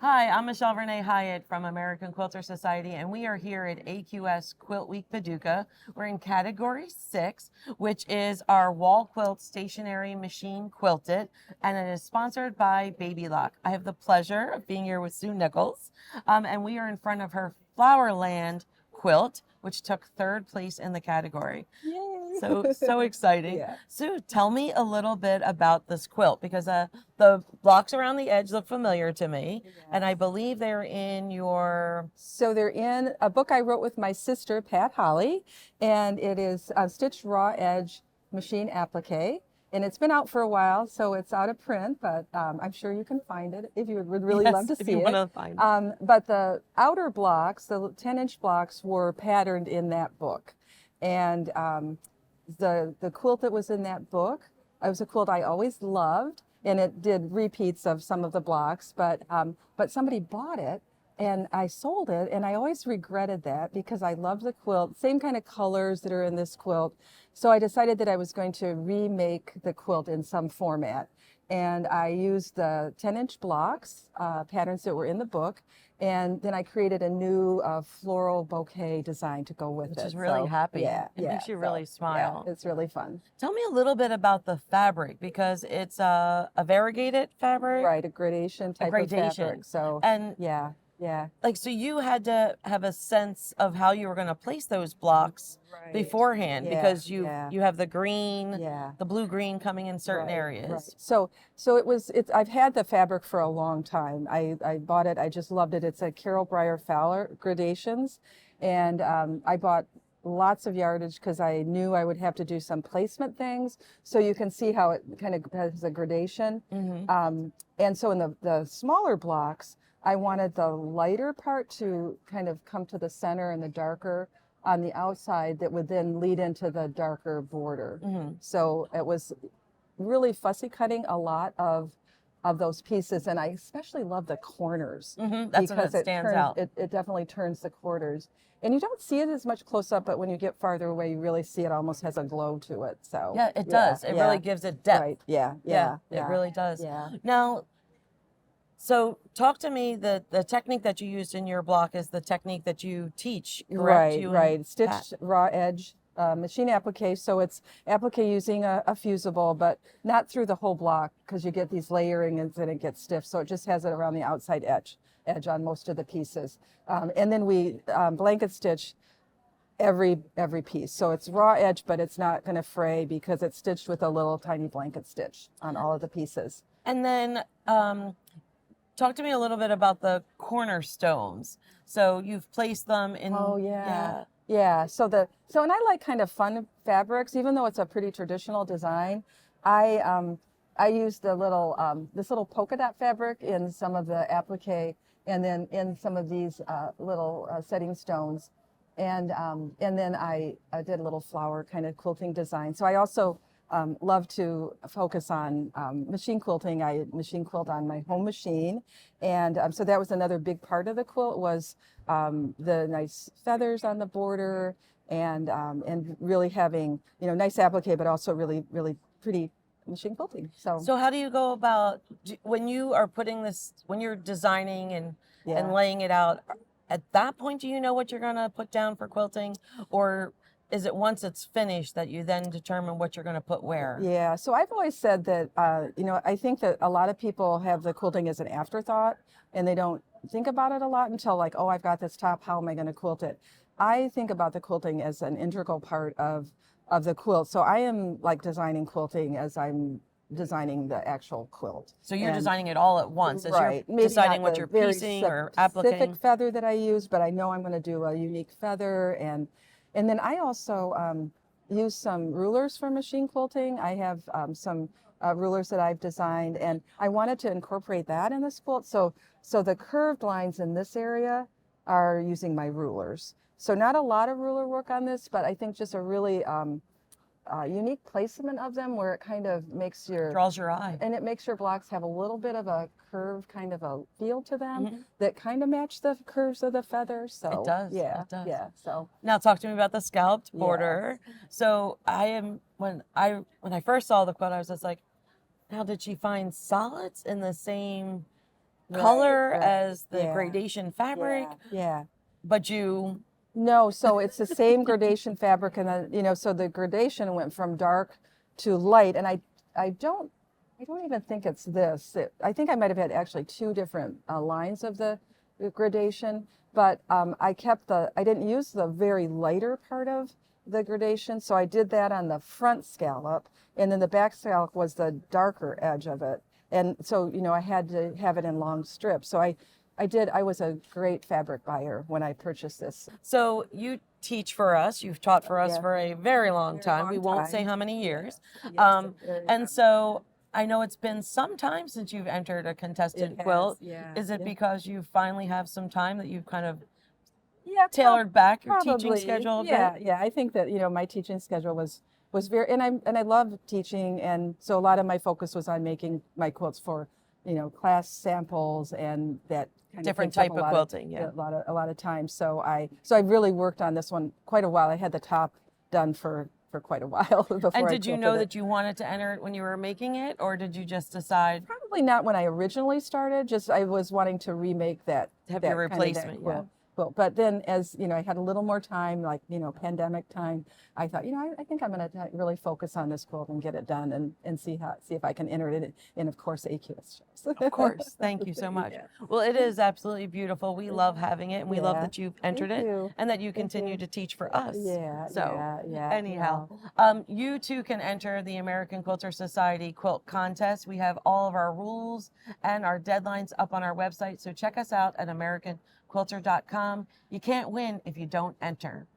Hi, I'm Michelle Renee Hyatt from American Quilter Society, and we are here at AQS QuiltWeek Paducah. We're in category 6, which is our wall quilt stationary machine quilted, and it is sponsored by Baby Lock. I have the pleasure of being here with Sue Nichols, and we are in front of her FLOWERLAND quilt, which took 3rd place in the category. Yay! So exciting. Yeah. Sue, tell me a little bit about this quilt because the blocks around the edge look familiar to me, and I believe they're in your... So they're in a book I wrote with my sister, Pat Holly, and it is Stitched Raw Edge Machine Applique. And it's been out for a while, so it's out of print, but I'm sure you can find it if you would really love to see it. Want to find it. But the outer blocks, the 10-inch blocks, were patterned in that book. And the quilt that was in that book, it was a quilt I always loved, and it did repeats of some of the blocks, but somebody bought it and I sold it, and I always regretted that because I love the quilt, same kind of colors that are in this quilt. So I decided that I was going to remake the quilt in some format. And I used the 10-inch blocks, patterns that were in the book, and then I created a new floral bouquet design to go with it. Which is really happy. Yeah, It makes you really smile. Yeah, it's really fun. Tell me a little bit about the fabric because it's a variegated fabric. Right, a gradation type of fabric. So, and yeah. Like, so you had to have a sense of how you were going to place those blocks beforehand because you have the green, the blue-green coming in certain areas. Right. So I've had the fabric for a long time. I bought it. I just loved it. It's a Carol Breyer Fowler gradations, and I bought lots of yardage because I knew I would have to do some placement things. So you can see how it kind of has a gradation. And so in the smaller blocks, I wanted the lighter part to kind of come to the center and the darker on the outside that would then lead into the darker border. So it was really fussy cutting a lot of those pieces, and I especially love the corners. That's when it stands out. It definitely turns the corners. And you don't see it as much close up, but when you get farther away, you really see it almost has a glow to it. So yeah, it does. It really gives it depth. Right. Yeah. It really does. Yeah. Now, so talk to me, the technique that you used in your block is the technique that you teach, correct? Right. Stitched raw edge machine applique. So it's applique using a fusible, but not through the whole block because you get these layering and then it gets stiff. So it just has it around the outside edge on most of the pieces. And then we blanket stitch every piece. So it's raw edge, but it's not going to fray because it's stitched with a little tiny blanket stitch on all of the pieces. And then talk to me a little bit about the cornerstones. So you've placed them in. Oh yeah. So and I like kind of fun fabrics, even though it's a pretty traditional design. I used the little this little polka dot fabric in some of the applique, and then in some of these little setting stones, and then I did a little flower kind of quilting design. So I also love to focus on machine quilting. I machine quilt on my home machine, and so that was another big part of the quilt was the nice feathers on the border, and really having nice applique, but also really pretty machine quilting. So how do you go about when you are putting this, when you're designing and laying it out? At that point, do you know what you're going to put down for quilting, or is it once it's finished that you then determine what you're going to put where? Yeah, so I've always said that, I think that a lot of people have the quilting as an afterthought and they don't think about it a lot until like, oh, I've got this top, how am I going to quilt it? I think about the quilting as an integral part of the quilt. So I am like designing quilting as I'm designing the actual quilt. So you're designing it all at once as right. you're deciding what you're piecing or appliquing? Specific feather that I use, but I know I'm going to do a unique feather, and then I also use some rulers for machine quilting. I have some rulers that I've designed, and I wanted to incorporate that in this quilt. So the curved lines in this area are using my rulers. So not a lot of ruler work on this, but I think just a really unique placement of them where it kind of makes draws your eye, and it makes your blocks have a little bit of a curved kind of a feel to them that kind of match the curves of the feathers. So it does. So now talk to me about the scalloped border. So when I first saw the quilt, I was just like, now did she find solids in the same color right. as the Yeah. gradation fabric, Yeah. but you, No, so it's the same gradation fabric, and then so the gradation went from dark to light, and I don't even think it's this. I think I might have had actually two different lines of the gradation, but I didn't use the very lighter part of the gradation, so I did that on the front scallop, and then the back scallop was the darker edge of it, and so I had to have it in long strips. So I was a great fabric buyer when I purchased this. so you teach for us, you've taught for us Yeah. for a very long time. long We won't say time. how many years. Yes, And so I know it's been some time since you've entered a contested It has, quilt. yeah, Is it yeah. because you finally have some time that you've kind of Yeah, tailored back your teaching probably. schedule a bit? Yeah. I think that my teaching schedule was very, and I love teaching, and so a lot of my focus was on making my quilts for class samples, and that kind Different takes up type of quilting, yeah. a lot of time. So I really worked on this one quite a while. I had the top done for quite a while before And I did you quilted know it. that you wanted to enter it when you were making it, or did you just decide Probably not when I originally started. Just I was wanting to remake that to have that your kind of that replacement? Yeah. quilt. But then, as I had a little more time, like pandemic time, I thought, I think I'm going to really focus on this quilt and get it done, and see if I can enter it in, of course, AQS shows. Of course. Thank you so much. Yeah. Well, it is absolutely beautiful. We love having it, and we love Yeah. that you've entered Thank it you. and that you Thank continue you. to teach for us. Yeah. So, yeah. anyhow, you too can enter the American Quilter Society quilt contest. We have all of our rules and our deadlines up on our website. So check us out at AmericanQuilter.com. You can't win if you don't enter.